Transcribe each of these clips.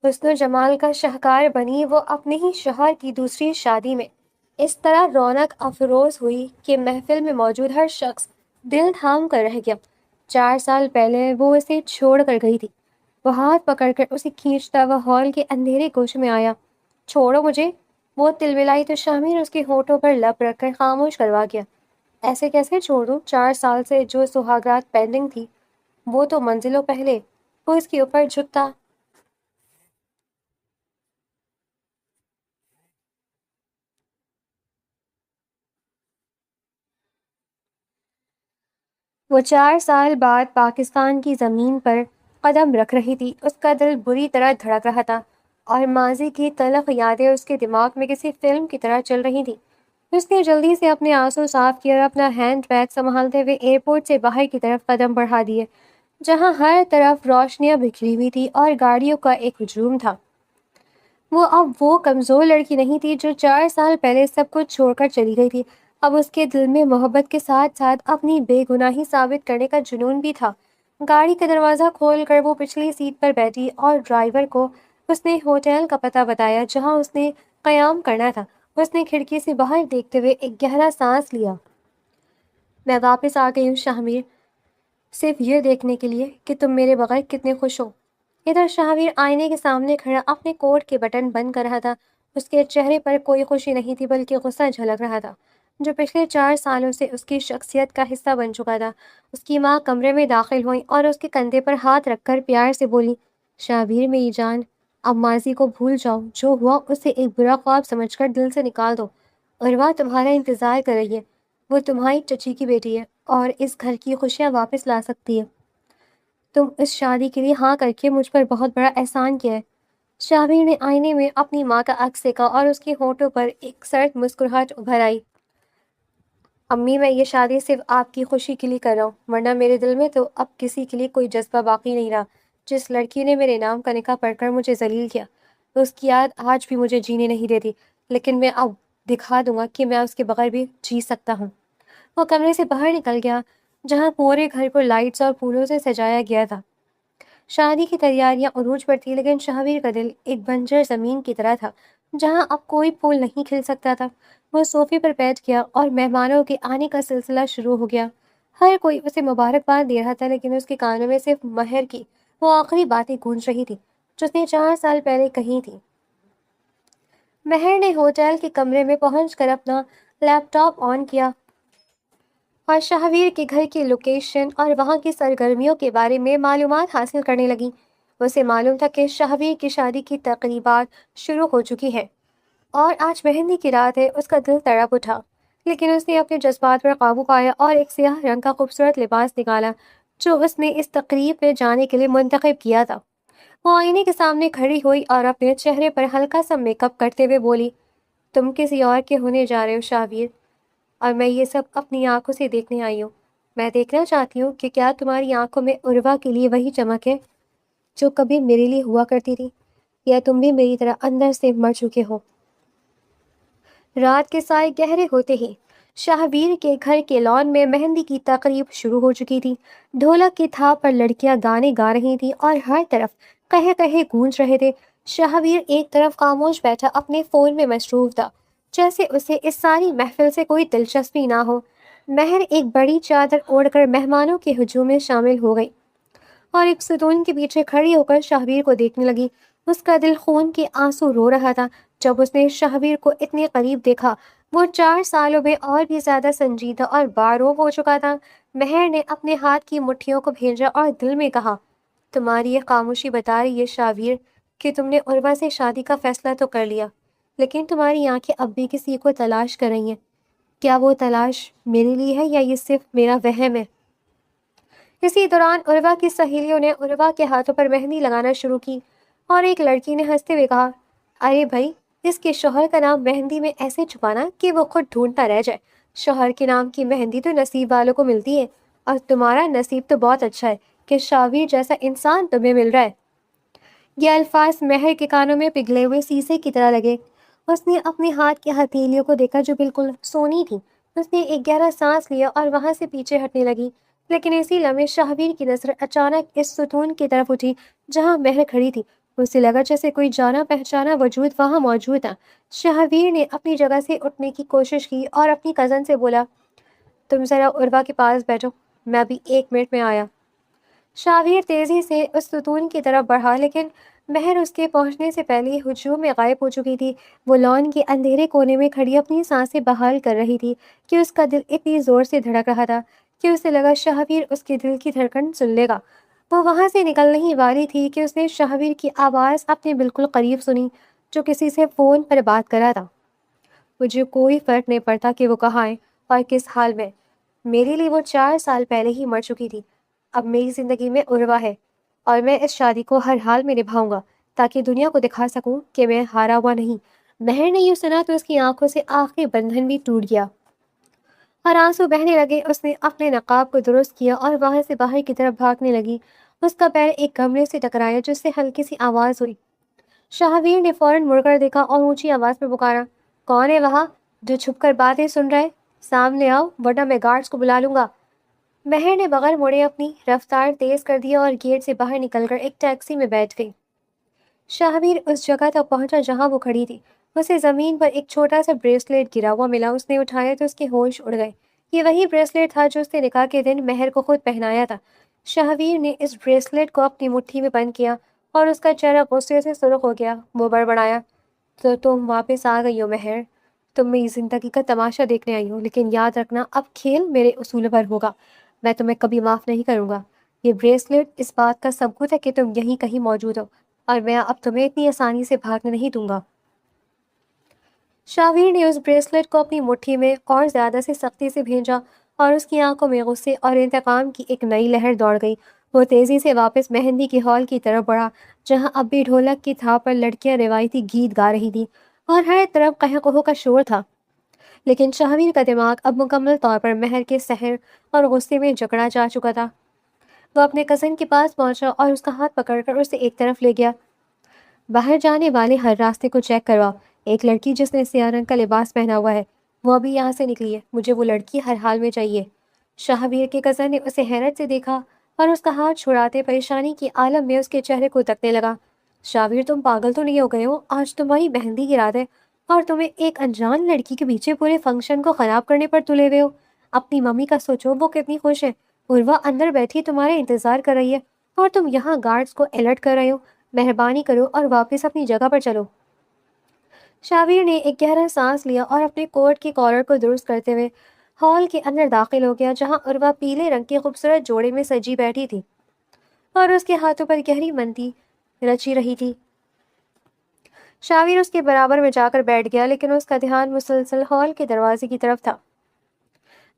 حسن و جمال کا شاہکار بنی وہ اپنے ہی شوہر کی دوسری شادی میں اس طرح رونق افروز ہوئی کہ محفل میں موجود ہر شخص دل تھام کر رہ گیا۔ 4 سال پہلے وہ اسے چھوڑ کر گئی تھی۔ وہ ہاتھ پکڑ کر اسے کھینچتا وہ ہال کے اندھیرے گوشے میں آیا۔ چھوڑو مجھے، وہ تلملائی تو شامل اس کے ہونٹوں پر لب رکھ کر خاموش کروا گیا۔ ایسے کیسے چھوڑوں؟ 4 سال سے جو سہاگرات پینڈنگ تھی وہ تو منزلوں پہلے وہ اس کے اوپر جھکتا۔ وہ 4 سال بعد پاکستان کی زمین پر قدم رکھ رہی تھی۔ اس کا دل بری طرح دھڑک رہا تھا اور ماضی کی تلخ یادیں اس کے دماغ میں کسی فلم کی طرح چل رہی تھیں۔ اس نے جلدی سے اپنے آنسو صاف کیے اور اپنا ہینڈ بیگ سنبھالتے ہوئے ایئرپورٹ سے باہر کی طرف قدم بڑھا دیے، جہاں ہر طرف روشنیاں بکھری ہوئی تھی اور گاڑیوں کا ایک ہجوم تھا۔ وہ اب وہ کمزور لڑکی نہیں تھی جو 4 سال پہلے سب کچھ چھوڑ کر چلی گئی تھی۔ اب اس کے دل میں محبت کے ساتھ ساتھ اپنی بے گناہی ثابت کرنے کا جنون بھی تھا۔ گاڑی کا دروازہ کھول کر وہ پچھلی سیٹ پر بیٹھی اور ڈرائیور کو اس نے ہوٹل کا پتہ بتایا جہاں اس نے قیام کرنا تھا۔ اس نے کھڑکی سے باہر دیکھتے ہوئے ایک گہرا سانس لیا۔ میں واپس آ گئی ہوں شاہمیر، صرف یہ دیکھنے کے لیے کہ تم میرے بغیر کتنے خوش ہو۔ ادھر شاہویر آئینے کے سامنے کھڑا اپنے کوٹ کے بٹن بند کر رہا تھا۔ اس کے چہرے پر کوئی خوشی نہیں تھی بلکہ غصہ جھلک رہا تھا، جو پچھلے 4 سالوں سے اس کی شخصیت کا حصہ بن چکا تھا۔ اس کی ماں کمرے میں داخل ہوئی اور اس کے کندھے پر ہاتھ رکھ کر پیار سے بولی، شاہویر میری جان، اب ماضی کو بھول جاؤ، جو ہوا اسے ایک برا خواب سمجھ کر دل سے نکال دو۔ عروہ تمہارا انتظار کر رہی ہے، وہ تمہاری چچی کی بیٹی ہے اور اس گھر کی خوشیاں واپس لا سکتی ہے۔ تم اس شادی کے لیے ہاں کر کے مجھ پر بہت بڑا احسان کیا ہے۔ شاہویر نے آئینے میں اپنی ماں کا عکس دیکھا اور اس کے ہونٹوں پر ایک سرد مسکراہٹ ابھر آئی۔ امی، میں یہ شادی صرف آپ کی خوشی کے لیے کر رہا ہوں، ورنہ میرے دل میں تو اب کسی کے لیے کوئی جذبہ باقی نہیں رہا۔ جس لڑکی نے میرے نام کا نکاح پڑھ کر مجھے ذلیل کیا، اس کی یاد آج بھی مجھے جینے نہیں دیتی، لیکن میں اب دکھا دوں گا کہ میں اس کے بغیر بھی جی سکتا ہوں۔ وہ کمرے سے باہر نکل گیا جہاں پورے گھر کو لائٹس اور پھولوں سے سجایا گیا تھا۔ شادی کی تیاریاں عروج پر تھی، لیکن شاہویر کا دل ایک بنجر زمین کی طرح تھا جہاں اب کوئی پھول نہیں کھل سکتا تھا۔ وہ صوفے پر بیٹھ گیا اور مہمانوں کے آنے کا سلسلہ شروع ہو گیا۔ ہر کوئی اسے مبارکباد دے رہا تھا، لیکن اس کے کانوں میں صرف مہر کی وہ آخری باتیں گونج رہی تھی جو اس نے 4 سال پہلے کہی تھی۔ مہر نے ہوٹل کے کمرے میں پہنچ کر اپنا لیپ ٹاپ آن کیا اور شاہویر کے گھر کی لوکیشن اور وہاں کی سرگرمیوں کے بارے میں معلومات حاصل کرنے لگی۔ اسے معلوم تھا کہ شاہویر کی شادی کی تقریبات شروع ہو چکی ہیں اور آج مہندی کی رات ہے۔ اس کا دل تڑپ اٹھا، لیکن اس نے اپنے جذبات پر قابو پایا اور ایک سیاہ رنگ کا خوبصورت لباس نکالا جو اس نے اس تقریب میں جانے کے لیے منتخب کیا تھا۔ وہ آئینے کے سامنے کھڑی ہوئی اور اپنے چہرے پر ہلکا سا میک اپ کرتے ہوئے بولی، تم کسی اور کے ہونے جا رہے ہو شاہویر، اور میں یہ سب اپنی آنکھوں سے دیکھنے آئی ہوں۔ میں دیکھنا چاہتی ہوں کہ کیا تمہاری آنکھوں میں عروہ کے لیے وہی چمک ہے جو کبھی میرے لیے ہوا کرتی تھی، یا تم بھی میری طرح اندر سے مر چکے ہو۔ رات کے سائے گہرے ہوتے ہی شاہویر کے گھر کے لان میں مہندی کی تقریب شروع ہو چکی تھی۔ ڈھولک کی تھاپ پر لڑکیاں گانے گا رہی تھیں اور ہر طرف قہے قہے گونج رہے تھے۔ شاہویر ایک طرف خاموش بیٹھا اپنے فون میں مصروف تھا، جیسے اسے اس ساری محفل سے کوئی دلچسپی نہ ہو۔ مہر ایک بڑی چادر اوڑھ کر مہمانوں کے ہجوم میں شامل ہو گئی اور ایک ستون کے پیچھے کھڑی ہو کر شاہویر کو دیکھنے لگی۔ اس کا دل خون کے آنسو رو رہا تھا جب اس نے شاہویر کو اتنے قریب دیکھا۔ وہ 4 سالوں میں اور بھی زیادہ سنجیدہ اور باروب ہو چکا تھا۔ مہر نے اپنے ہاتھ کی مٹھیوں کو بھیجا اور دل میں کہا، تمہاری یہ خاموشی بتا رہی ہے شاہویر کہ تم نے عروہ سے شادی کا فیصلہ تو کر لیا، لیکن تمہاری آنکھیں اب بھی کسی کو تلاش کر رہی ہیں۔ کیا وہ تلاش میرے لیے ہے یا یہ صرف میرا وہم ہے؟ اسی دوران عروہ کی سہیلیوں نے عروہ کے ہاتھوں پر مہندی لگانا شروع کی اور ایک لڑکی نے ہنستے ہوئے کہا، ارے بھائی، اس کے شوہر کا نام مہندی میں ایسے چھپانا کہ وہ خود ڈھونڈتا رہ جائے۔ شوہر کے نام کی مہندی تو نصیب والوں کو ملتی ہے، اور تمہارا نصیب تو بہت اچھا ہے کہ شاہویر جیسا انسان تمہیں مل رہا ہے۔ یہ الفاظ مہر کے کانوں میں پگھلے ہوئے سیسے کی طرح لگے۔ اس نے اپنے ہاتھ کی ہتھیلیوں کو دیکھا جو بالکل سونی تھی۔ اس نے ایک گہرا سانس لیا اور وہاں سے پیچھے ہٹنے لگی، لیکن اسی لمحے شاہویر کی نظر اچانک اس ستون کی طرف اٹھی جہاں مہر کھڑی تھی۔ اسے لگا جیسے کوئی جانا پہچانا وجود وہاں موجود تھا۔ شہویر نے اپنی جگہ سے اٹھنے کی کوشش کی اور اپنی کزن سے بولا، تم ذرا عروا کے پاس بیٹھو، میں ابھی 1 منٹ میں آیا۔ شاویر تیزی سے اس ستون کی طرف بڑھا، لیکن مہر اس کے پہنچنے سے پہلے ہی ہجوم میں غائب ہو چکی تھی۔ وہ لان کے اندھیرے کونے میں کھڑی اپنی سانسیں بحال کر رہی تھی کہ اس کا دل اتنی زور سے دھڑک رہا تھا کہ اسے لگا شاہویر اس کے دل کی دھڑکن سن لے گا۔ وہ وہاں سے نکلنے ہی والی تھی کہ اس نے شاہویر کی آواز اپنے بالکل قریب سنی، جو کسی سے فون پر بات کر رہا تھا۔ مجھے کوئی فرق نہیں پڑتا کہ وہ کہاں ہے اور کس حال میں۔ میرے لیے وہ 4 سال پہلے ہی مر چکی تھی۔ اب میری زندگی میں عروا ہے اور میں اس شادی کو ہر حال میں نبھاؤں گا تاکہ دنیا کو دکھا سکوں کہ میں ہارا ہوا نہیں۔ مہر نے یوں سنا تو اس کی آنکھوں سے آخری بندھن بھی ٹوٹ گیا اور آنسو بہنے لگے۔ اس نے اپنے نقاب کو درست کیا اور وہاں سے باہر کی طرف بھاگنے لگی۔ اس کا پیر ایک گملے سے ٹکرایا جس سے ہلکی سی آواز ہوئی۔ شاہویر نے فوراً مڑ کر دیکھا اور اونچی آواز میں پکارا، کون ہے وہاں جو چھپ کر باتیں سن رہے؟ سامنے آؤ ورنہ میں گارڈز کو بلا لوں گا۔ مہر نے بغیر مڑے اپنی رفتار تیز کر دی اور گیٹ سے باہر نکل کر ایک ٹیکسی میں بیٹھ گئی۔ شاہویر اس جگہ تک پہنچا جہاں وہ کھڑی تھی۔ اسے زمین پر ایک چھوٹا سا بریسلیٹ گرا ہوا ملا۔ اس نے اٹھایا تو اس کے ہوش اڑ گئے۔ یہ وہی بریسلیٹ تھا جو اس نے نکاح کے دن مہر کو خود پہنایا تھا۔ شاہویر نے اس بریسلیٹ کو اپنی مٹھی میں بند کیا اور اس کا چہرہ غصے سے سرخ ہو گیا۔ وہ بڑبڑایا، تو تم واپس آ گئی ہو مہر، تم میری زندگی کا تماشا دیکھنے آئی ہو، لیکن یاد رکھنا اب کھیل میرے اصول پر ہوگا، میں تمہیں کبھی معاف نہیں کروں گا۔ یہ بریسلیٹ اس بات کا ثبوت ہے کہ تم یہیں کہیں موجود ہو اور میں اب تمہیں اتنی آسانی سے بھاگنے نہیں دوں گا۔ شاہویر نے اس بریسلیٹ کو اپنی مٹھی میں اور زیادہ سے سختی سے بھینچا اور اس کی آنکھوں میں غصے اور انتقام کی ایک نئی لہر دوڑ گئی۔ وہ تیزی سے واپس مہندی کے ہال کی طرف بڑھا جہاں اب بھی ڈھولک کی تھاپ پر لڑکیاں روایتی گیت گا رہی تھیں اور ہر طرف قہقہ قہقہ کا شور تھا۔ لیکن شاہویر کا دماغ اب مکمل طور پر مہر کے سحر اور غصے میں جکڑا جا چکا تھا۔ وہ اپنے کزن کے پاس پہنچا اور اس کا ہاتھ پکڑ کر اسے ایک طرف لے گیا۔ باہر جانے والے ہر راستے کو چیک کروا، ایک لڑکی جس نے سیاہ رنگ کا لباس پہنا ہوا ہے وہ ابھی یہاں سے نکلی ہے، مجھے وہ لڑکی ہر حال میں چاہیے۔ شاہویر کے کزن نے اسے حیرت سے دیکھا اور اس کا ہاتھ چھڑاتے پریشانی کے عالم میں اس کے چہرے کو تکنے لگا۔ شاہویر تم پاگل تو نہیں ہو گئے ہو؟ آج تمہاری مہندی کی رات ہے اور تمہیں ایک انجان لڑکی کے پیچھے پورے فنکشن کو خراب کرنے پر تلے ہوئے ہو۔ اپنی ممی کا سوچو، وہ کتنی خوش ہے، عروا اندر بیٹھی تمہارے انتظار کر رہی ہے اور تم یہاں گارڈز کو الرٹ کر رہے ہو۔ مہربانی کرو اور واپس اپنی جگہ پر چلو۔ شاہویر نے ایک گہرا سانس لیا اور اپنے کوٹ کی کالر کو درست کرتے ہوئے ہال کے اندر داخل ہو گیا جہاں عروا پیلے رنگ کے خوبصورت جوڑے میں سجی بیٹھی تھی اور اس کے ہاتھوں پر گہری مہندی رچی رہی تھی۔ شاہویر اس کے برابر میں جا کر بیٹھ گیا، لیکن اس کا دھیان مسلسل ہال کے دروازے کی طرف تھا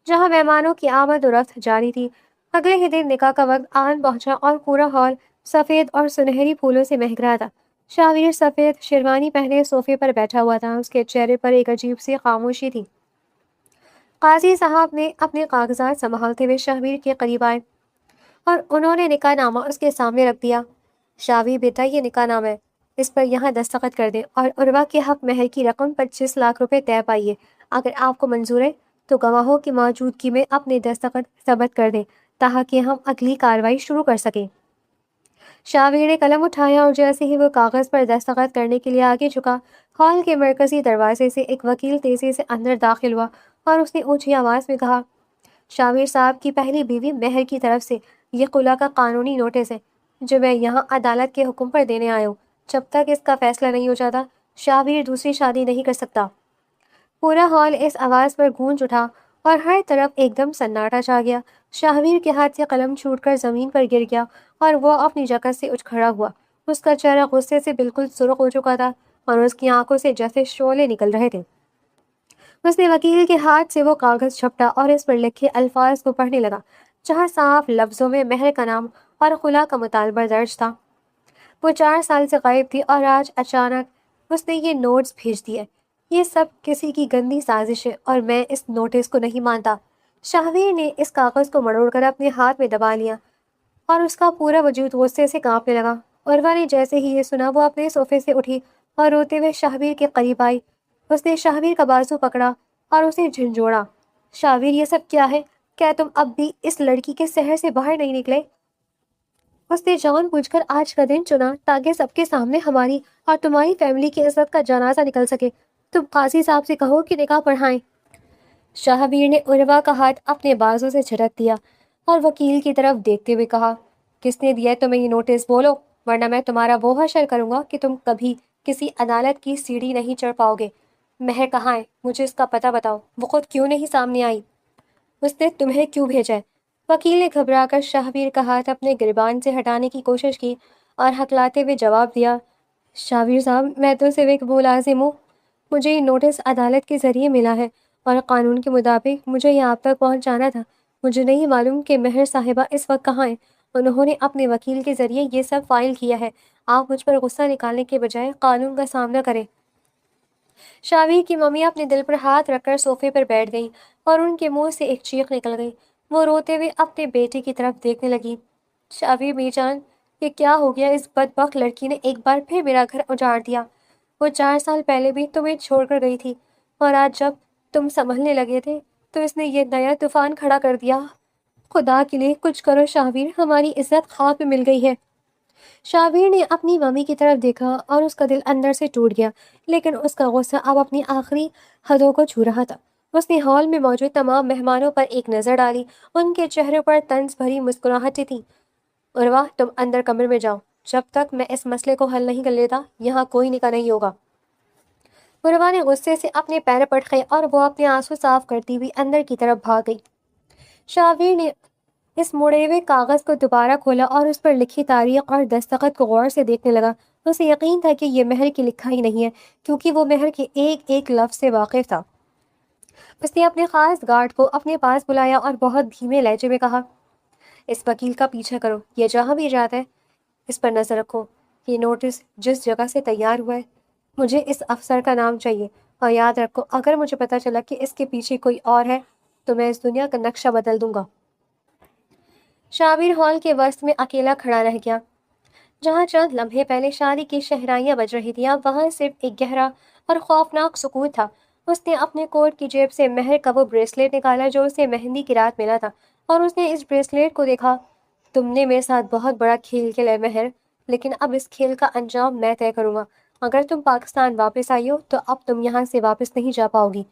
جہاں مہمانوں کی آمد و رفت جاری تھی۔ اگلے ہی دن نکاح کا وقت آن پہنچا اور پورا ہال سفید اور سنہری پھولوں سے مہک رہا تھا۔ شاہویر سفید شیروانی پہنے صوفے پر بیٹھا ہوا تھا، اس کے چہرے پر ایک عجیب سی خاموشی تھی۔ قاضی صاحب نے اپنے کاغذات سنبھالتے ہوئے شاہویر کے قریب آئے اور انہوں نے نکاح نامہ اس کے سامنے رکھ دیا۔ شاہویر بیٹا، یہ نکاح نامہ ہے، اس پر یہاں دستخط کر دیں اور عروا کے حق مہر کی رقم 25 لاکھ روپے طے پائیے۔ اگر آپ کو منظور ہے تو گواہوں کی موجودگی میں اپنے دستخط ثبت کر دیں تاکہ ہم اگلی کارروائی شروع کر سکیں۔ شاہویر نے قلم اٹھایا اور جیسے ہی وہ کاغذ پر دستخط کرنے کے لیے آگے جھکا، ہال کے مرکزی دروازے سے ایک وکیل تیزی سے اندر داخل ہوا اور اس نے اونچی آواز میں کہا، شاہویر صاحب کی پہلی بیوی مہر کی طرف سے یہ خلا کا قانونی نوٹس ہے جو میں یہاں عدالت کے حکم پر دینے آیا ہوں۔ جب تک اس کا فیصلہ نہیں ہو جاتا شاہویر دوسری شادی نہیں کر سکتا۔ پورا ہال اس آواز پر گونج اٹھا اور ہر طرف ایک دم سناٹا چھا گیا۔ شاہویر کے ہاتھ سے قلم چھوٹ کر زمین پر گر گیا اور وہ اپنی جگہ سے اٹھ کھڑا ہوا۔ اس کا چہرہ غصے سے بالکل سرخ ہو چکا تھا اور اس کی آنکھوں سے جیسے شعلے نکل رہے تھے۔ اس نے وکیل کے ہاتھ سے وہ کاغذ جھپٹا اور اس پر لکھے الفاظ کو پڑھنے لگا جہاں صاف لفظوں میں مہر کا نام اور خلا کا مطالبہ درج تھا۔ وہ 4 سال سے غائب تھی اور آج اچانک اس نے یہ نوٹس بھیج دیے۔ یہ سب کسی کی گندی سازش ہے اور میں اس نوٹس کو نہیں مانتا۔ شاہویر نے اس کاغذ کو مروڑ کر اپنے ہاتھ میں دبا لیا اور اس کا پورا وجود غصے سے کانپنے لگا۔ عروا نے جیسے ہی یہ سنا وہ اپنے صوفے سے اٹھی اور روتے ہوئے شاہویر کے قریب آئی۔ اس نے شاہویر کا بازو پکڑا اور اسے جھنجھوڑا۔ شاہویر، یہ سب کیا ہے؟ کیا تم اب بھی اس لڑکی کے سحر سے باہر نہیں نکلے؟ اس نے جان بوجھ کر آج کا دن چنا تاکہ سب کے سامنے ہماری اور تمہاری فیملی کی عزت کا جنازہ نکل سکے۔ تم قاضی صاحب سے کہو کہ نکاح پڑھائیں۔ شاہبیر نے عروہ کا ہاتھ اپنے بازو سے جھٹک دیا اور وکیل کی طرف دیکھتے ہوئے کہا، کس نے دیا ہے تمہیں یہ نوٹس؟ بولو، ورنہ میں تمہارا وہ حشر کروں گا کہ تم کبھی کسی عدالت کی سیڑھی نہیں چڑھ پاؤ گے۔ مہر کہاں ہے؟ مجھے اس کا پتہ بتاؤ۔ وہ خود کیوں نہیں سامنے آئی؟ اس نے تمہیں کیوں بھیجا ہے؟ وکیل نے گھبرا کر شاہبیر کا ہاتھ اپنے گریبان سے ہٹانے کی کوشش کی اور ہکلاتے ہوئے جواب دیا، شاہبیر صاحب، میں تو صرف ایک ملازم ہوں۔ مجھے یہ نوٹس عدالت کے ذریعے ملا ہے اور قانون کے مطابق مجھے یہ آپ تک پہنچانا تھا۔ مجھے نہیں معلوم کہ مہر صاحبہ اس وقت کہاں ہیں۔ انہوں نے اپنے وکیل کے ذریعے یہ سب فائل کیا ہے۔ آپ مجھ پر غصہ نکالنے کے بجائے قانون کا سامنا کریں۔ شاہبیر کی ممی اپنے دل پر ہاتھ رکھ کر صوفے پر بیٹھ گئیں اور ان کے منہ سے ایک چیخ نکل گئی۔ وہ روتے ہوئے اپنے بیٹے کی طرف دیکھنے لگی۔ شاہبیر می جان، یہ کیا ہو گیا؟ اس بدبخت لڑکی نے ایک بار پھر میرا گھر اجاڑ دیا۔ وہ 4 سال پہلے بھی تمہیں چھوڑ کر گئی تھی اور آج جب تم سنبھلنے لگے تھے تو اس نے یہ نیا طوفان کھڑا کر دیا۔ خدا کے لیے کچھ کرو شاہبیر، ہماری عزت خاک میں مل گئی ہے۔ شاہبیر نے اپنی ممی کی طرف دیکھا اور اس کا دل اندر سے ٹوٹ گیا، لیکن اس کا غصہ اب اپنی آخری حدوں کو چھو رہا تھا۔ اس نے ہال میں موجود تمام مہمانوں پر ایک نظر ڈالی۔ ان کے چہروں پر طنز بھری مسکراہٹیں تھیں۔ عروہ، تم اندر کمرے میں جاؤ۔ جب تک میں اس مسئلے کو حل نہیں کر لیتا یہاں کوئی نکاح نہیں ہوگا۔ عروہ نے غصے سے اپنے پیر پٹکے اور وہ اپنے آنسو صاف کرتی ہوئی اندر کی طرف بھاگ گئی۔ شاہبیر نے اس مڑے ہوئے کاغذ کو دوبارہ کھولا اور اس پر لکھی تاریخ اور دستخط کو غور سے دیکھنے لگا۔ اسے یقین تھا کہ یہ مہر کی لکھائی نہیں ہے، کیونکہ وہ مہر کے ایک ایک لفظ سے واقف تھا۔ اس نے اپنے خاص گارڈ کو اپنے پاس بلایا اور بہت دھیمے لہجے میں کہا، اس وکیل کا پیچھا کرو، یہ جہاں بھی جاتا ہے اس پر نظر رکھو۔ یہ نوٹس جس جگہ سے تیار ہوا ہے، مجھے اس افسر کا نام چاہیے، اور یاد رکھو اگر مجھے پتہ چلا کہ اس کے پیچھے کوئی اور ہے تو میں اس دنیا کا نقشہ بدل دوں گا۔ شاہبیر ہال کے وسط میں اکیلا کھڑا رہ گیا۔ جہاں چند لمحے پہلے شادی کی شہنائیاں بج رہی تھیں، اب وہاں صرف ایک گہرا اور خوفناک سکوت تھا۔ اس نے اپنے کوٹ کی جیب سے مہر کا وہ بریسلیٹ نکالا جو اسے مہندی کی رات ملا تھا، اور اس نے اس بریسلیٹ کو دیکھا۔ تم نے میرے ساتھ بہت بڑا کھیل کھیلا ہے مہر، لیکن اب اس کھیل کا انجام میں طے کروں گا۔ اگر تم پاکستان واپس آئی ہو تو اب تم یہاں سے واپس نہیں جا پاؤ گی۔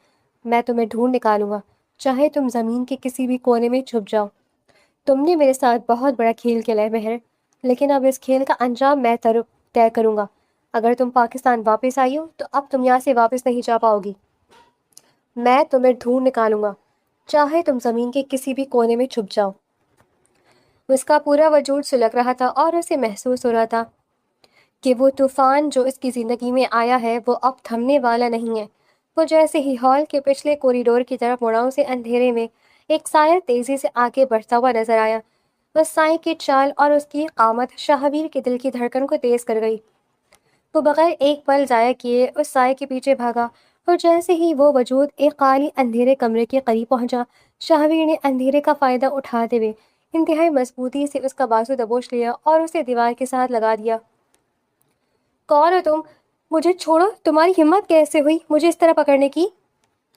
میں تمہیں ڈھونڈ نکالوں گا، چاہے تم زمین کے کسی بھی کونے میں چھپ جاؤ۔ تم نے میرے ساتھ بہت بڑا کھیل کھیلا ہے مہر، لیکن اب اس کھیل کا انجام میں طے کروں گا۔ اگر تم پاکستان واپس آئی ہو تو اب تم یہاں سے واپس نہیں جا پاؤ گی۔ میں تمہیں ڈھونڈ نکالوں گا، چاہے تم زمین کے کسی بھی کونے میں چھپ جاؤ۔ اس کا پورا وجود سلگ رہا تھا اور اسے محسوس ہو رہا تھا کہ وہ طوفان جو اس کی زندگی میں آیا ہے وہ اب تھمنے والا نہیں ہے۔ وہ جیسے ہی ہال کے پچھلے کوریڈور کی طرف مڑا، اسے اندھیرے میں ایک سایہ تیزی سے آگے بڑھتا ہوا نظر آیا۔ اس سائے کی چال اور اس کی قامت شاہبیر کے دل کی دھڑکن کو تیز کر گئی۔ وہ بغیر ایک پل ضائع کیے اس سائے کے پیچھے بھاگا، اور جیسے ہی وہ وجود ایک خالی اندھیرے کمرے کے قریب پہنچا، شاہبیر نے اندھیرے کا فائدہ اٹھاتے ہوئے انتہائی مضبوطی سے اس کا بازو دبوچ لیا اور اسے دیوار کے ساتھ لگا دیا۔ کون ہو تم؟ مجھے چھوڑو، تمہاری ہمت کیسے ہوئی مجھے اس طرح پکڑنے کی؟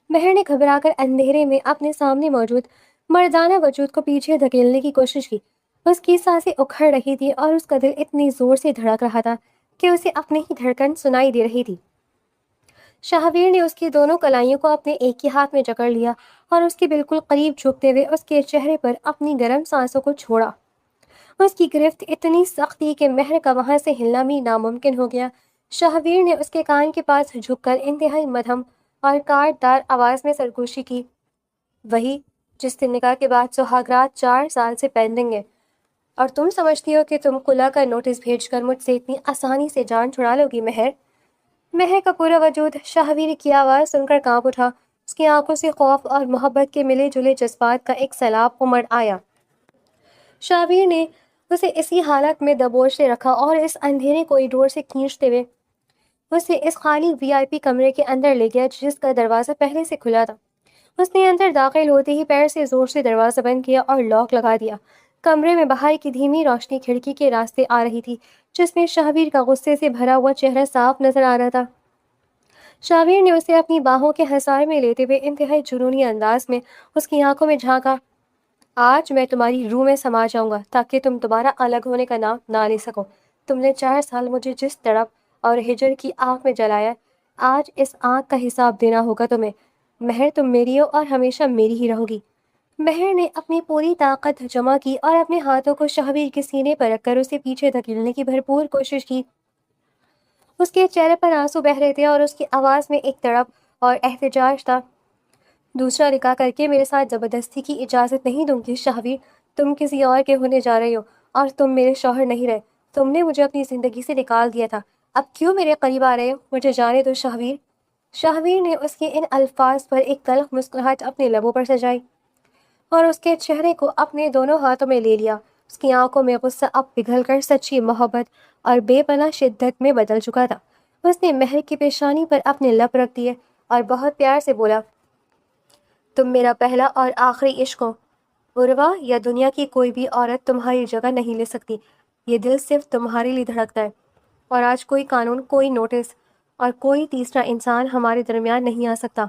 مہر نے گھبرا کر اندھیرے میں اپنے سامنے موجود مردانہ وجود کو پیچھے دھکیلنے کی کوشش کی۔ اس کی سانسیں اکھڑ رہی تھی اور اس کا دل اتنی زور سے دھڑک رہا تھا کہ اسے اپنی ہی دھڑکن سنائی دے رہی تھی۔ شاہبیر نے اس کی دونوں کلائیوں کو اپنے ایک ہی ہاتھ میں جکڑ لیا اور اس کے بالکل قریب جھکتے ہوئے اس کے چہرے پر اپنی گرم سانسوں کو چھوڑا۔ اس کی گرفت اتنی سخت تھی کہ مہر کا وہاں سے ہلنا بھی ناممکن ہو گیا۔ شاہبیر نے اس کے کان کے پاس جھک کر انتہائی مدھم اور کاٹ دار آواز میں سرگوشی کی، وہی جس دن نکاح کے بعد سہاگرات 4 سال سے پینڈنگ ہے، اور تم سمجھتی ہو کہ تم خلا کا نوٹس بھیج کر مجھ سے اتنی آسانی سے جان چھڑا لو گی مہر؟ مہر کا پورا وجود شاہبیر کی آواز سن کر کانپ اٹھا۔ اس کی آنکھوں سے خوف اور محبت کے ملے جلے جذبات کا ایک سیلاب امڑ آیا۔ شاہبیر نے اسے اسی حالت میں دبوچے رکھا اور اس اندھیرے کوریڈور سے کھینچتے ہوئے اسے اس خالی وی آئی پی کمرے کے اندر لے گیا جس کا دروازہ پہلے سے کھلا تھا۔ اس نے اندر داخل ہوتے ہی پیر سے زور سے دروازہ بند کیا اور لاک لگا دیا۔ کمرے میں باہر کی دھیمی روشنی کھڑکی کے راستے آ رہی تھی، جس میں شاہبیر کا غصے سے بھرا ہوا چہرہ صاف نظر آ رہا تھا۔ شاہبیر نے اسے اپنی باہوں کے حصار میں لیتے ہوئے انتہائی جنونی انداز میں اس کی آنکھوں میں جھانکا۔ آج میں تمہاری روح میں سما جاؤں گا تاکہ تم دوبارہ الگ ہونے کا نام نہ لے سکو۔ تم نے 4 سال مجھے جس تڑپ اور ہجر کی آنکھ میں جلایا، آج اس آنکھ کا حساب دینا ہوگا تمہیں۔ مہر تم میری ہو اور ہمیشہ میری ہی رہو گی۔ مہر نے اپنی پوری طاقت جمع کی اور اپنے ہاتھوں کو شہویر کے سینے پر رکھ کر اسے پیچھے دھکیلنے کی بھرپور کوشش کی۔ اس کے چہرے پر آنسو بہہ رہے تھے اور اس کی آواز میں ایک تڑپ اور احتجاج تھا۔ دوسرا نکاح کر کے میرے ساتھ زبردستی کی اجازت نہیں دوں گی شہویر۔ تم کسی اور کے ہونے جا رہے ہو اور تم میرے شوہر نہیں رہے۔ تم نے مجھے اپنی زندگی سے نکال دیا تھا، اب کیوں میرے قریب آ رہے ہو؟ مجھے جانے دو شہویر۔ شہویر نے اس کے ان الفاظ پر ایک تلخ مسکراہٹ اپنے لبوں پر سجائی اور اس کے چہرے کو اپنے دونوں ہاتھوں میں لے لیا۔ اس کی آنکھوں میں غصہ اب پگھل کر سچی محبت اور بے پناہ شدت میں بدل چکا تھا۔ اس نے مہر کی پیشانی پر اپنے لب رکھ دیے اور بہت پیار سے بولا، تم میرا پہلا اور آخری عشق ہو عروہ، یا دنیا کی کوئی بھی عورت تمہاری جگہ نہیں لے سکتی۔ یہ دل صرف تمہارے لیے دھڑکتا ہے اور آج کوئی قانون، کوئی نوٹس اور کوئی تیسرا انسان ہمارے درمیان نہیں آ سکتا۔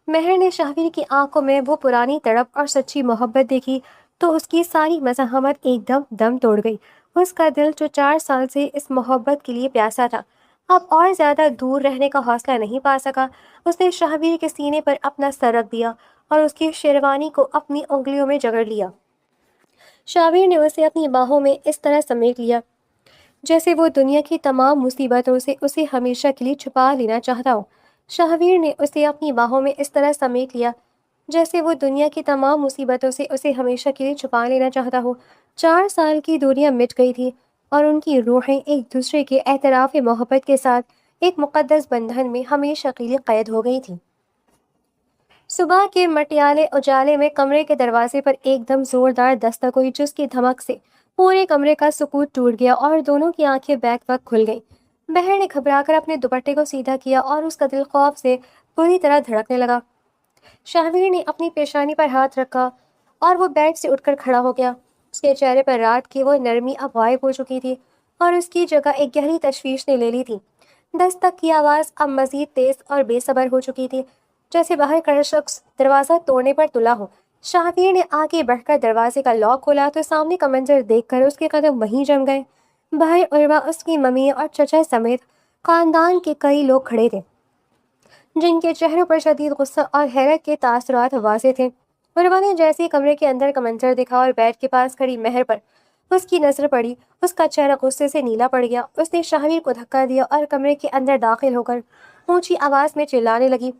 مہر نے شہویر کی آنکھوں میں وہ پرانی تڑپ اور سچی محبت دیکھی تو اس کی ساری مزاحمت ایک دم دم توڑ گئی۔ اس کا دل جو 4 سال سے اس محبت کے لیے پیاسا تھا، اب اور زیادہ دور رہنے کا حوصلہ نہیں پا سکا۔ اس نے شہویر کے سینے پر اپنا سر رکھ دیا اور اس کی شیروانی کو اپنی انگلیوں میں جگڑ لیا۔ شہویر نے اسے اپنی باہوں میں اس طرح سمیٹ لیا جیسے وہ دنیا کی تمام مصیبتوں سے اسے ہمیشہ کے لیے چھپا لینا چاہتا ہو۔ شہویر نے اسے اپنی باہوں میں اس طرح سمیٹ لیا جیسے وہ دنیا کی تمام مصیبتوں سے اسے ہمیشہ کے لیے چھپا لینا چاہتا ہو۔ 4 سال کی دوریاں مٹ گئی تھی اور ان کی روحیں ایک دوسرے کے اعتراف محبت کے ساتھ ایک مقدس بندھن میں ہمیشہ کے لیے قید ہو گئی تھیں۔ صبح کے مٹیالے اجالے میں کمرے کے دروازے پر ایک دم زوردار دستک ہوئی جس کی دھمک سے پورے کمرے کا سکوت ٹوٹ گیا اور دونوں کی آنکھیں بیک وقت کھل گئیں۔ بہر نے گھبرا کر اپنے دوپٹے کو سیدھا کیا اور اس کا دل خوف سے بری طرح دھڑکنے لگا۔ شہویر نے اپنی پیشانی پر ہاتھ رکھا اور وہ بیڈ سے اٹھ کر کھڑا ہو گیا۔ اس کے چہرے پر رات کی وہ نرمی اب غائب ہو چکی تھی اور اس کی جگہ ایک گہری تشویش نے لے لی تھی۔ دستک کی آواز اب مزید تیز اور بے صبر ہو چکی تھی، جیسے باہر کھڑا شخص دروازہ توڑنے پر تلا ہو۔ شہویر نے آگے بڑھ کر دروازے کا لاک کھولا تو سامنے کا منظر دیکھ کر اس کے قدم وہیں جم گئے۔ باہر عروہ، اس کی ممی اور چچا سمیت خاندان کے کئی لوگ کھڑے تھے جن کے چہروں پر شدید غصہ اور حیرت کے تاثرات واضح تھے۔ عروہ نے جیسے ہی کمرے کے اندر کا منظر دیکھا اور بیڈ کے پاس کھڑی مہر پر اس کی نظر پڑی، اس کا چہرہ غصے سے نیلا پڑ گیا۔ اس نے شہویر کو دھکا دیا اور کمرے کے اندر داخل ہو کر اونچی آواز میں چلانے لگی،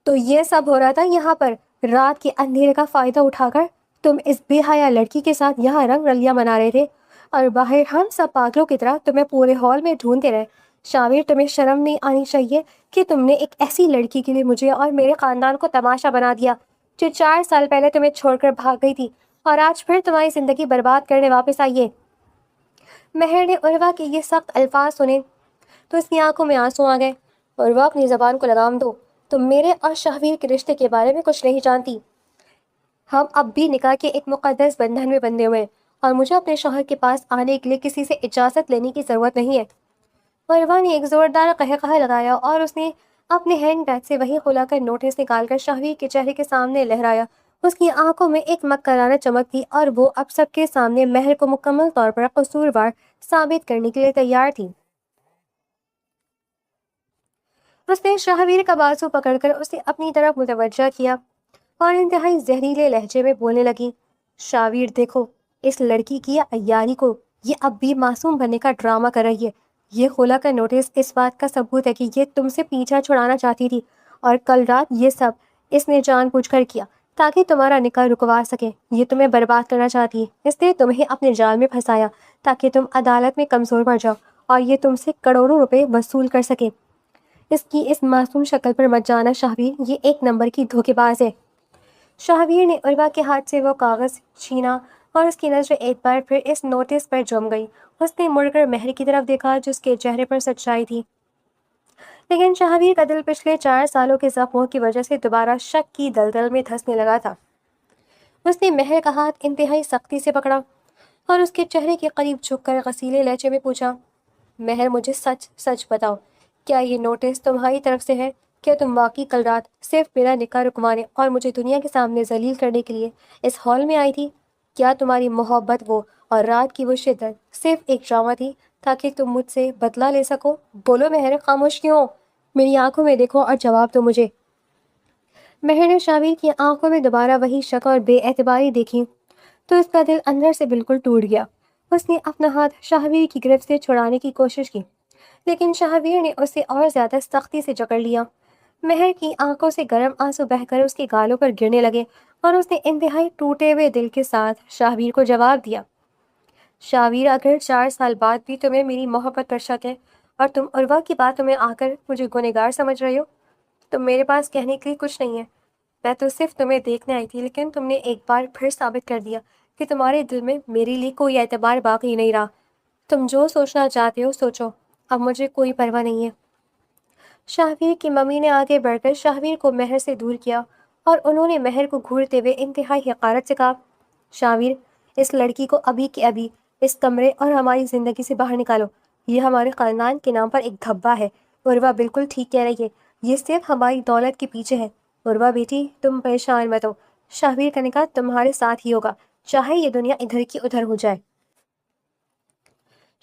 تو یہ سب ہو رہا تھا یہاں پر رات کے اندھیرے کا فائدہ اٹھا کر؟ تم اس بے حیا لڑکی کے ساتھ یہاں رنگ رلیاں منا رہے تھے اور باہر ہم سب پاگلوں کی طرح تمہیں پورے ہال میں ڈھونڈتے رہے۔ شاویر، تمہیں شرم نہیں آنی چاہیے کہ تم نے ایک ایسی لڑکی کے لیے مجھے اور میرے خاندان کو تماشا بنا دیا جو 4 سال پہلے تمہیں چھوڑ کر بھاگ گئی تھی اور آج پھر تمہاری زندگی برباد کرنے واپس آئی ہے۔ مہر نے عروہ کے یہ سخت الفاظ سنے تو اس کی آنکھوں میں آنسو آ گئے۔ عروہ، اپنی زبان کو لگام دو، تم میرے اور شہویر کے رشتے کے بارے میں کچھ نہیں جانتی۔ ہم اب بھی نکاح کے ایک مقدس بندھن میں بندھے ہوئے ہیں اور مجھے اپنے شوہر کے پاس آنے کے لیے کسی سے اجازت لینے کی ضرورت نہیں ہے۔ عروہ نے ایک زوردار قہقہہ لگایا اور اس نے اپنے ہینڈ بیگ سے وہی کھلا کر نوٹس نکال کر شہویر کے چہرے کے سامنے لہرایا۔ اس کی آنکھوں میں ایک مکرانہ چمک تھی اور وہ اب سب کے سامنے مہر کو مکمل طور پر قصوروار ثابت کرنے کے لیے تیار تھی۔ اس نے شہویر کا بازو پکڑ کر اسے اپنی طرف متوجہ کیا اور انتہائی زہریلے لہجے میں بولنے لگی، شاویر دیکھو اس لڑکی کی عیاری کو، یہ اب بھی معصوم بننے کا ڈرامہ کر رہی ہے۔ یہ کھولا کر نوٹس اس بات کا ثبوت ہے کہ یہ تم سے پیچھا چھڑانا چاہتی تھی اور کل رات یہ سب اس نے جان بوجھ کر کیا تاکہ تمہارا نکاح رکوا سکے۔ یہ تمہیں برباد کرنا چاہتی ہے، اس نے تمہیں اپنے جال میں پھنسایا تاکہ تم عدالت میں کمزور پڑ جاؤ اور یہ تم سے کروڑوں روپے وصول کر سکے۔ اس کی اس معصوم شکل پر مت جانا شہویر، یہ ایک نمبر کی دھوکے باز ہے۔ شہویر نے عروہ کے ہاتھ سے وہ کاغذ چھینا اور اس کی نظر ایک بار پھر اس نوٹس پر جم گئی۔ اس نے مڑ کر مہر کی طرف دیکھا جس کے چہرے پر سچائی تھی، لیکن شہویر کا دل پچھلے 4 سالوں کے زخموں کی وجہ سے دوبارہ شک کی دلدل میں دھنسنے لگا تھا۔ اس نے مہر کا ہاتھ انتہائی سختی سے پکڑا اور اس کے چہرے کے قریب جھک کر غصیلے لہجے میں پوچھا، مہر، مجھے سچ سچ بتاؤ، کیا یہ نوٹس تمہاری طرف سے ہے کیا تم واقعی کل رات صرف میرا نکاح رکوانے اور مجھے دنیا کے سامنے ذلیل کرنے کے لیے اس ہال میں آئی تھی؟ کیا تمہاری محبت وہ اور رات کی وہ شدت صرف ایک ڈرامہ تھی تاکہ تم مجھ سے بدلہ لے سکو؟ بولو مہر، خاموش کیوں ہو؟ میری آنکھوں میں دیکھو اور جواب دو مجھے۔ مہر نے شاویر کی آنکھوں میں دوبارہ وہی شک اور بے اعتباری دیکھی تو اس کا دل اندر سے بالکل ٹوٹ گیا۔ اس نے اپنا ہاتھ شاہویر کی گرفت سے چھڑانے کی کوشش کی، لیکن شاہویر نے اسے اور زیادہ سختی سے جکڑ لیا۔ مہر کی آنکھوں سے گرم آنسو بہہ کر اس کے گالوں پر گرنے لگے اور اس نے انتہائی ٹوٹے ہوئے دل کے ساتھ شاہویر کو جواب دیا، شاویر، اگر 4 سال بعد بھی تمہیں میری محبت پر شک ہے اور تم عروہ کی باتوں میں آ کر مجھے گنہگار سمجھ رہے ہو، تو میرے پاس کہنے کے لیے کچھ نہیں ہے۔ میں تو صرف تمہیں دیکھنے آئی تھی، لیکن تم نے ایک بار پھر ثابت کر دیا کہ تمہارے دل میں میرے لیے کوئی اعتبار باقی نہیں رہا۔ تم جو سوچنا چاہتے ہو سوچو، اب مجھے کوئی پرواہ نہیں ہے۔ شاہویر کی ممی نے آگے بڑھ کر شاہویر کو مہر سے دور کیا اور انہوں نے مہر کو گھورتے ہوئے انتہائی حقارت سے کہا، شاہویر، اس لڑکی کو ابھی کے ابھی اس کمرے اور ہماری زندگی سے باہر نکالو۔ یہ ہمارے خاندان کے نام پر ایک دھبا ہے۔ عروہ بالکل ٹھیک کہہ رہی ہے، یہ صرف ہماری دولت کے پیچھے ہے۔ عروہ بیٹی، تم پریشان مت ہو، شاہویر کا نکاح تمہارے ساتھ ہی ہوگا، چاہے یہ دنیا ادھر کی ادھر ہو جائے۔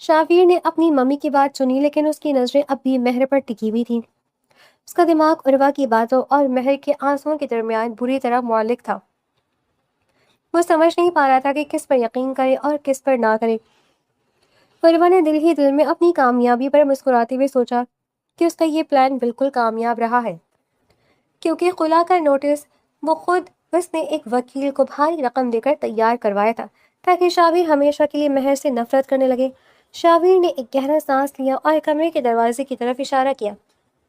شاہویر نے اپنی ممی کی بات سنی، لیکن اس کی نظریں اب بھی مہر پر ٹکی ہوئی تھیں۔ اس کا دماغ عروہ کی باتوں اور مہر کے آنسوؤں کے درمیان بری طرح معلق تھا۔ وہ سمجھ نہیں پا رہا تھا کہ کس پر یقین کرے اور کس پر نہ کرے۔ عروہ نے دل ہی دل میں اپنی کامیابی پر مسکراتے ہوئے سوچا کہ اس کا یہ پلان بالکل کامیاب رہا ہے، کیونکہ خلا کا نوٹس وہ خود اس نے ایک وکیل کو بھاری رقم دے کر تیار کروایا تھا تاکہ شاہویر ہمیشہ کے لیے مہر سے نفرت کرنے لگے۔ شاہویر نے ایک گہرا سانس لیا اور کمرے کے دروازے کی طرف اشارہ کیا،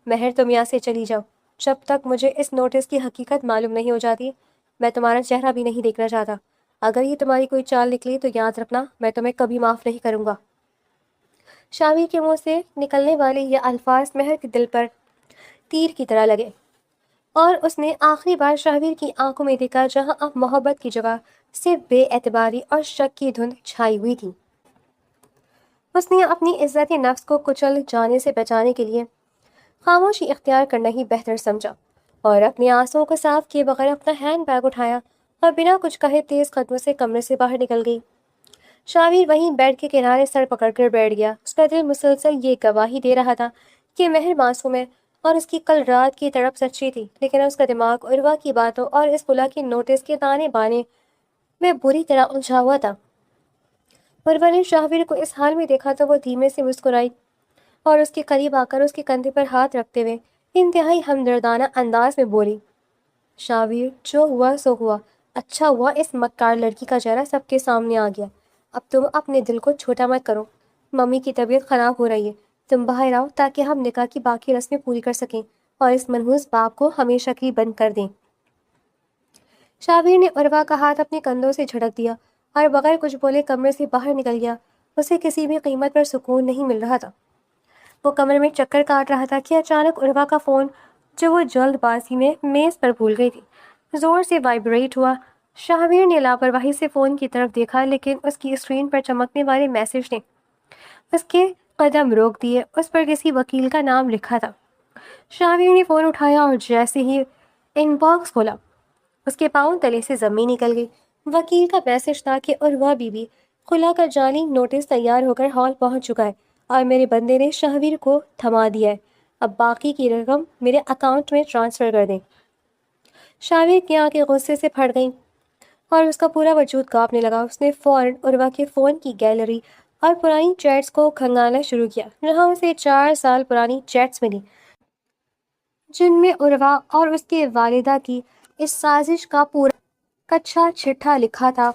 مہر، تم یہاں سے چلی جاؤ جب تک مجھے اس نوٹس کی حقیقت معلوم نہیں ہو جاتی۔ میں تمہارا چہرہ بھی نہیں دیکھنا چاہتا۔ اگر یہ تمہاری کوئی چال نکلی تو یاد رکھنا، میں تمہیں کبھی معاف نہیں کروں گا۔ شاہویر کے منہ سے نکلنے والے یہ الفاظ مہر کے دل پر تیر کی طرح لگے اور اس نے آخری بار شاہویر کی آنکھوں میں دیکھا، جہاں اب محبت کی جگہ صرف بے اعتباری اور شک کی دھند چھائی ہوئی تھی۔ اس نے اپنی عزت نفس کو کچل جانے سے بچانے کے لیے خاموشی اختیار کرنا ہی بہتر سمجھا اور اپنے آنسوؤں کو صاف کیے بغیر اپنا ہینڈ بیگ اٹھایا اور بنا کچھ کہے تیز قدموں سے کمرے سے باہر نکل گئی۔ شاہویر وہیں بیڈ کے کنارے سر پکڑ کر بیٹھ گیا۔ اس کا دل مسلسل یہ گواہی دے رہا تھا کہ مہر معصوم ہے اور اس کی کل رات کی تڑپ سچی تھی، لیکن اس کا دماغ عروہ کی باتوں اور اس خلا کی نوٹس کے تانے بانے میں بری طرح الجھا ہوا تھا۔ عروہ نے شاہویر کو اس حال میں دیکھا تو وہ دھیمے سے مسکرائی اور اس کے قریب آ کر اس کے کندھے پر ہاتھ رکھتے ہوئے انتہائی ہمدردانہ انداز میں بولی، شاہویر، جو ہوا سو ہوا، اچھا ہوا اس مکار لڑکی کا چہرہ سب کے سامنے آ گیا۔ اب تم اپنے دل کو چھوٹا مت کرو، ممی کی طبیعت خراب ہو رہی ہے، تم باہر آؤ تاکہ ہم نکاح کی باقی رسمیں پوری کر سکیں اور اس منحوس باپ کو ہمیشہ کے لیے بند کر دیں۔ شاہویر نے عروہ کا ہاتھ اپنے کندھوں سے جھٹک دیا اور بغیر کچھ بولے کمرے سے باہر نکل گیا۔ اسے کسی بھی قیمت پر سکون نہیں مل رہا تھا۔ وہ کمرے میں چکر کاٹ رہا تھا کہ اچانک عروہ کا فون، جو وہ جلد بازی میں میز پر بھول گئی تھی، زور سے وائبریٹ ہوا۔ شاہویر نے لاپرواہی سے فون کی طرف دیکھا، لیکن اس کی اسکرین پر چمکنے والے میسج نے اس کے قدم روک دیے۔ اس پر کسی وکیل کا نام لکھا تھا۔ شاہویر نے فون اٹھایا اور جیسے ہی ان باکس کھولا، اس کے پاؤں تلے سے زمین نکل گئی۔ وکیل کا میسج تھا کہ عروہ بی بی خلا کا جعلی نوٹس تیار ہو کر ہال پہنچ چکا ہے اور میرے بندے نے شاہویر کو تھما دیا ہے، اب باقی کی رقم میرے اکاؤنٹ میں ٹرانسفر کر دیں۔ شاہویر کی آنکھیں غصے سے پھٹ گئیں اور اس کا پورا وجود کانپنے لگا۔ اس نے فوراً عروہ کے فون کی گیلری اور پرانی چیٹس کو کھنگالنا شروع کیا، جہاں اسے 4 سال پرانی چیٹس ملی، جن میں عروہ اور اس کے والدہ کی اس سازش کا پورا کچا چٹھا لکھا تھا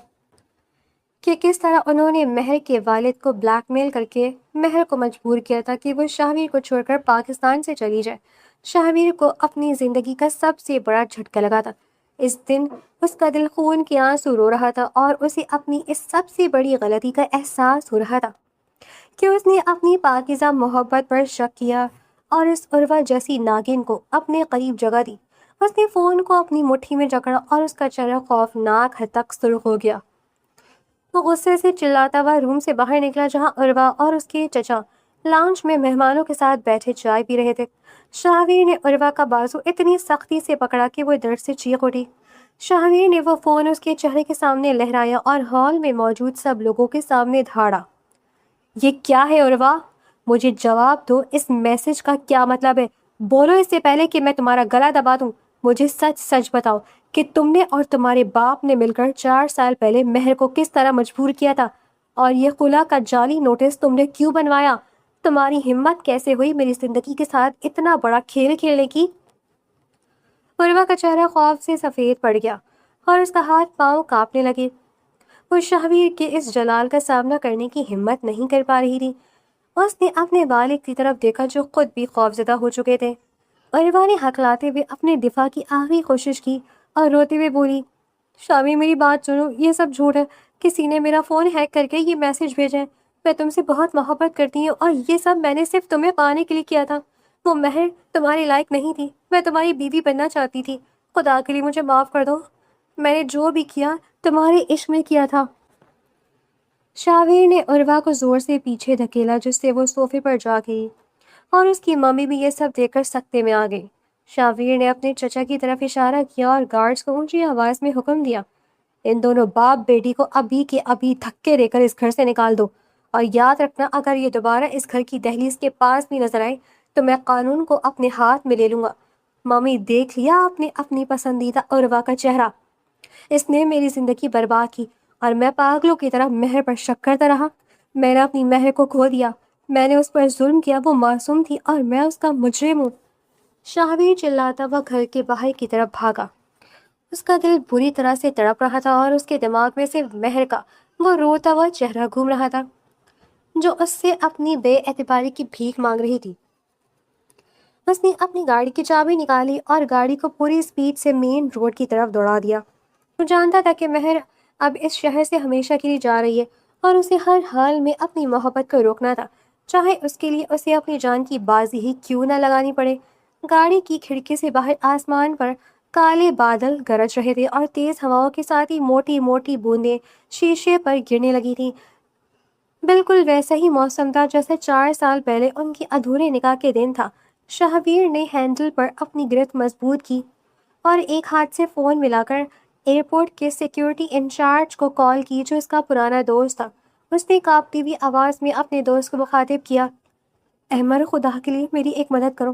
کہ کس طرح انہوں نے مہر کے والد کو بلیک میل کر کے مہر کو مجبور کیا تھا کہ وہ شاہویر کو چھوڑ کر پاکستان سے چلی جائے۔ شاہویر کو اپنی زندگی کا سب سے بڑا جھٹکا لگا تھا۔ اس دن اس کا دل خون کے آنسو رو رہا تھا اور اسے اپنی اس سب سے بڑی غلطی کا احساس ہو رہا تھا کہ اس نے اپنی پاکیزہ محبت پر شک کیا اور اس عروہ جیسی ناگن کو اپنے قریب جگہ دی۔ اس نے فون کو اپنی مٹھی میں جکڑا اور اس کا چہرہ خوفناک حد تک سرخ ہو گیا۔ وہ غصے سے چلاتا ہوا روم سے باہر نکلا، جہاں عروہ اور اس کے چچا لاؤنج میں مہمانوں کے ساتھ بیٹھے چائے پی رہے تھے۔ شاہویر نے عروہ کا بازو اتنی سختی سے پکڑا کہ وہ درد سے چیخ اٹھی۔ شاہویر نے وہ فون اس کے چہرے کے سامنے لہرایا اور ہال میں موجود سب لوگوں کے سامنے دھاڑا۔ یہ کیا ہے عروہ؟ مجھے جواب دو، اس میسج کا کیا مطلب ہے؟ بولو اس سے پہلے کہ میں تمہارا گلا دبا دوں۔ مجھے سچ سچ بتاؤ کہ تم نے اور تمہارے باپ نے مل کر 4 سال پہلے مہر کو کس طرح مجبور کیا تھا، اور یہ خلا کا جعلی نوٹس تم نے کیوں بنوایا؟ تمہاری ہمت کیسے ہوئی میری زندگی کے ساتھ اتنا بڑا کھیل کھیلنے کی؟ عروہ کا چہرہ خوف سے سفید پڑ گیا اور اس کا ہاتھ پاؤں کانپنے لگے۔ وہ شاہویر کے اس جلال کا سامنا کرنے کی ہمت نہیں کر پا رہی تھی۔ اس نے اپنے والد کی طرف دیکھا جو خود بھی خوفزدہ ہو چکے تھے۔ عروہ نے ہکلاتے ہوئے اپنے دفاع کی آخری کوشش کی اور روتے ہوئے بولی، شامی میری بات سنو، یہ سب جھوٹ ہے۔ کسی نے میرا فون ہیک کر کے یہ میسج بھیجا ہے۔ میں تم سے بہت محبت کرتی ہوں اور یہ سب میں نے صرف تمہیں پانے کے لیے کیا تھا۔ وہ مہر تمہارے لائق نہیں تھی، میں تمہاری بیوی بننا چاہتی تھی۔ خدا کے لیے مجھے معاف کر دو، میں نے جو بھی کیا تمہارے عشق میں کیا تھا۔ شاہویر نے عروہ کو زور سے پیچھے دھکیلا جس سے وہ صوفے پر جا گئی، اور اس کی ممی بھی یہ سب دیکھ کر سکتے میں آ گئی۔ شاہویر نے اپنے چچا کی طرف اشارہ کیا اور گارڈز کو اونچی آواز میں حکم دیا، ان دونوں باپ بیٹی کو ابھی کے ابھی دھکے دے کر اس گھر سے نکال دو، اور یاد رکھنا اگر یہ دوبارہ اس گھر کی دہلیز کے پاس بھی نظر آئے تو میں قانون کو اپنے ہاتھ میں لے لوں گا۔ ممی دیکھ لیا آپ نے اپنی پسندیدہ عروہ کا چہرہ، اس نے میری زندگی برباد کی اور میں پاگلوں کی طرح مہر پر شک کرتا رہا۔ میں نے اپنی مہر کو کھو دیا، میں نے اس پر ظلم کیا، وہ معصوم تھی اور میں اس کا مجرم ہوں۔ شاہویر چلاتا ہوا گھر کے باہر کی طرف بھاگا۔ اس کا دل بری طرح سے تڑپ رہا تھا اور اس کے دماغ میں صرف مہر کا وہ روتا ہوا چہرہ گھوم رہا تھا جو اس سے اپنی بے اعتباری کی بھیک مانگ رہی تھی۔ اس نے اپنی گاڑی کی چابی نکالی اور گاڑی کو پوری سپیڈ سے مین روڈ کی طرف دوڑا دیا۔ وہ جانتا تھا کہ مہر اب اس شہر سے ہمیشہ کے لیے جا رہی ہے اور اسے ہر حال میں اپنی محبت کو روکنا تھا، چاہے اس کے لیے اسے اپنی جان کی بازی ہی کیوں نہ لگانی پڑے۔ گاڑی کی کھڑکی سے باہر آسمان پر کالے بادل گرج رہے تھے اور تیز ہواؤں کے ساتھ ہی موٹی موٹی بوندیں شیشے پر گرنے لگی تھیں۔ بالکل ویسا ہی موسم تھا جیسے 4 سال پہلے ان کی ادھورے نکاح کے دن تھا۔ شاہویر نے ہینڈل پر اپنی گرفت مضبوط کی اور ایک ہاتھ سے فون ملا کر ایئرپورٹ کے سیکیورٹی انچارج کو کال کی جو اس کا پرانا دوست تھا۔ اس نے کانپتی ہوئی آواز میں اپنے دوست کو مخاطب کیا، احمد خدا کے لیے میری ایک مدد کرو،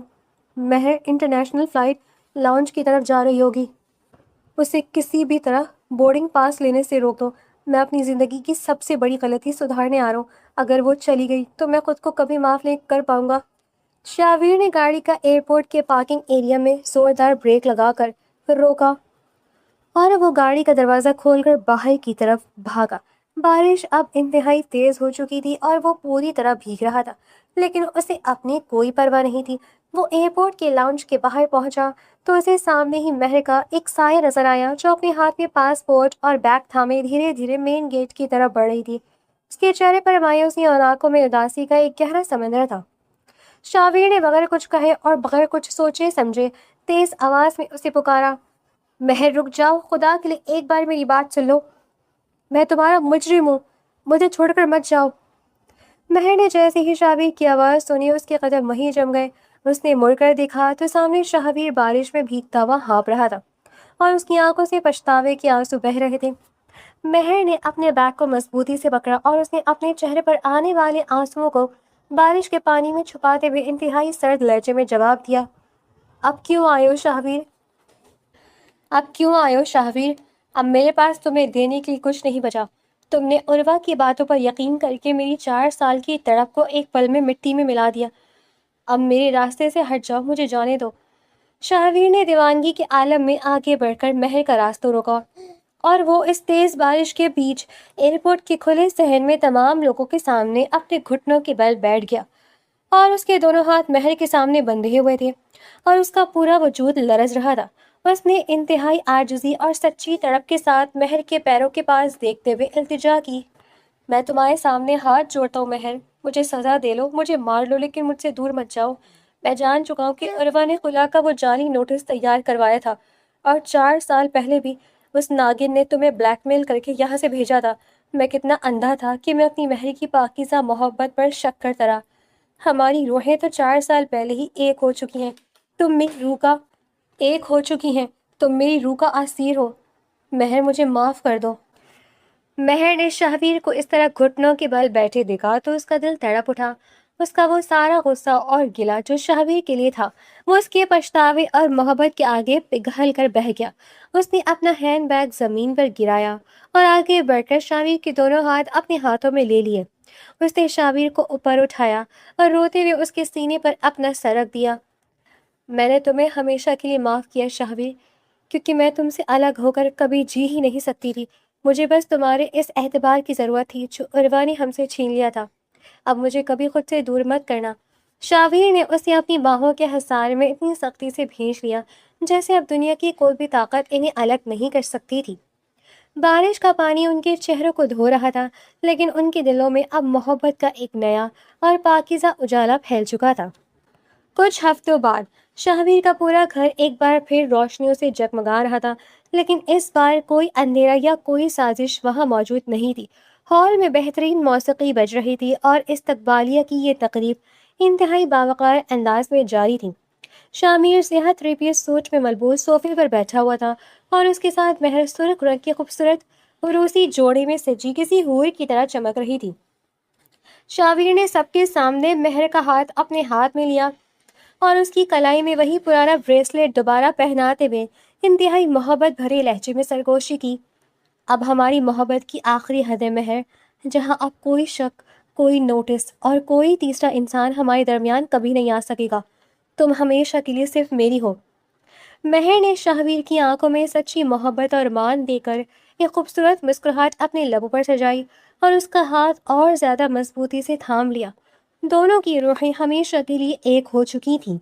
مہر انٹرنیشنل فلائٹ لاؤنج کی طرف جا رہی ہوگی، اسے کسی بھی طرح بورڈنگ پاس لینے سے روک دو۔ میں اپنی زندگی کی سب سے بڑی غلطی سدھارنے آ رہا ہوں، اگر وہ چلی گئی تو میں خود کو کبھی معاف نہیں کر پاؤں گا۔ شاہویر نے گاڑی کا ایئرپورٹ کے پارکنگ ایریا میں زوردار بریک لگا کر روکا اور وہ گاڑی کا دروازہ کھول کر باہر کی طرف بھاگا۔ بارش اب انتہائی تیز ہو چکی تھی اور وہ پوری طرح بھیگ رہا تھا، لیکن اسے اپنی کوئی پرواہ نہیں تھی۔ وہ ایئرپورٹ کے لاؤنج کے باہر پہنچا تو اسے سامنے ہی مہر کا ایک سایہ نظر آیا جو اپنے ہاتھ میں پاسپورٹ اور بیگ تھامے دھیرے دھیرے مین گیٹ کی طرف بڑھ رہی تھی۔ اس کے چہرے پر مایوسی اور آنکھوں میں اداسی کا ایک گہرا سمندر تھا۔ شاہویر نے بغیر کچھ کہے اور بغیر کچھ سوچے سمجھے تیز آواز میں اسے پکارا، مہر رک جاؤ، خدا کے لیے ایک بار میری بات سن لو، میں تمہارا مجرم ہوں، مجھے چھوڑ کر مت جاؤ۔ مہر نے جیسے ہی شاہویر کی آواز سنی اس کے قدم وہیں جم گئے۔ اس نے مڑ کر دیکھا تو سامنے شاہویر بارش میں بھیگتا ہوا ہانپ رہا تھا اور اس کی آنکھوں سے پچھتاوے کے آنسو بہہ رہے تھے۔ مہر نے اپنے بیگ کو مضبوطی سے پکڑا اور اس نے اپنے چہرے پر آنے والے آنسوؤں کو بارش کے پانی میں چھپاتے ہوئے انتہائی سرد لہجے میں جواب دیا، اب کیوں آئے ہو شاہویر؟ اب میرے پاس تمہیں دینے کے لیے کچھ نہیں بچا۔ تم نے عروہ کی باتوں پر یقین کر کے میری 4 سال کی تڑپ کو ایک پل میں مٹی میں ملا دیا۔ اب میرے راستے سے ہٹ جاؤ، مجھے جانے دو۔ شاہویر نے دیوانگی کے عالم میں آگے بڑھ کر مہر کا راستہ روکا اور وہ اس تیز بارش کے بیچ ایئرپورٹ کے کھلے صحن میں تمام لوگوں کے سامنے اپنے گھٹنوں کے بل بیٹھ گیا، اور اس کے دونوں ہاتھ مہر کے سامنے بندھے ہوئے تھے اور اس کا پورا وجود لرز رہا تھا۔ اس نے انتہائی عاجزی اور سچی تڑپ کے ساتھ مہر کے پیروں کے پاس دیکھتے ہوئے التجا کی، میں تمہارے سامنے ہاتھ جوڑتا ہوں مہر، مجھے سزا دے لو، مجھے مار لو، لیکن مجھ سے دور مت جاؤ۔ میں جان چکا ہوں کہ عروہ نے خلا کا وہ جعلی نوٹس تیار کروایا تھا، اور 4 سال پہلے بھی اس ناگن نے تمہیں بلیک میل کر کے یہاں سے بھیجا تھا۔ میں کتنا اندھا تھا کہ میں اپنی مہر کی پاکیزہ محبت پر شک کرتا رہا۔ ہماری روحیں تو 4 سال پہلے ہی ایک ہو چکی ہیں، تم میری روح کا ایک ہو چکی ہیں، تم میری روح کا اسیر ہو، مہر مجھے معاف کر دو۔ مہر نے شاہویر کو اس طرح گھٹنوں کے بل بیٹھے دیکھا تو اس کا دل تڑپ اٹھا۔ اس کا وہ سارا غصہ اور گلہ جو شاہویر کے لیے تھا وہ اس کے پچھتاوے اور محبت کے آگے پگھل کر بہہ گیا۔ اس نے اپنا ہینڈ بیگ زمین پر گرایا اور آگے بڑھ کر شاہویر کے دونوں ہاتھ اپنے ہاتھوں میں لے لیے۔ اس نے شاہویر کو اوپر اٹھایا اور روتے ہوئے اس کے سینے پر اپنا سر رکھ دیا۔ میں نے تمہیں ہمیشہ کے لیے معاف کیا شاہویر، کیونکہ میں تم سے الگ ہو کر کبھی جی ہی نہیں سکتی تھی۔ مجھے بس تمہارے اس اعتبار کی ضرورت تھی جو عروا نے ہم سے چھین لیا تھا۔ اب مجھے کبھی خود سے دور مت کرنا۔ شاہویر نے اسے اپنی باہوں کے حصار میں اتنی سختی سے بھینچ لیا جیسے اب دنیا کی کوئی بھی طاقت انہیں الگ نہیں کر سکتی تھی۔ بارش کا پانی ان کے چہروں کو دھو رہا تھا، لیکن ان کے دلوں میں اب محبت کا ایک نیا اور پاکیزہ اجالا پھیل چکا تھا۔ کچھ ہفتوں بعد شاہویر کا پورا گھر ایک بار پھر روشنیوں سے جگمگا رہا تھا، لیکن اس بار کوئی اندھیرا یا کوئی سازش وہاں موجود نہیں تھی۔ ہال میں بہترین موسیقی بج رہی تھی اور استقبالیہ کی یہ تقریب انتہائی باوقار انداز میں جاری تھی۔ شامیر صحت ریپیس سوٹ میں ملبوس صوفے پر بیٹھا ہوا تھا اور اس کے ساتھ مہر سرخ رنگ کے خوبصورت روسی جوڑے میں سجی کسی حور کی طرح چمک رہی تھی۔ شاویر نے سب کے سامنے مہر کا ہاتھ اپنے ہاتھ میں لیا اور اس کی کلائی میں وہی پرانا بریسلیٹ دوبارہ پہناتے ہوئے انتہائی محبت بھرے لہجے میں سرگوشی کی۔ اب ہماری محبت کی آخری حد ہے مہر، جہاں اب کوئی شک، کوئی نوٹس اور کوئی تیسرا انسان ہمارے درمیان کبھی نہیں آ سکے گا۔ تم ہمیشہ کے لیے صرف میری ہو۔ مہر نے شاہویر کی آنکھوں میں سچی محبت اور مان دے کر ایک خوبصورت مسکراہٹ اپنے لبوں پر سجائی اور اس کا ہاتھ اور زیادہ مضبوطی سے تھام لیا۔ دونوں کی روحیں ہمیشہ کے لیے ایک ہو چکی تھیں۔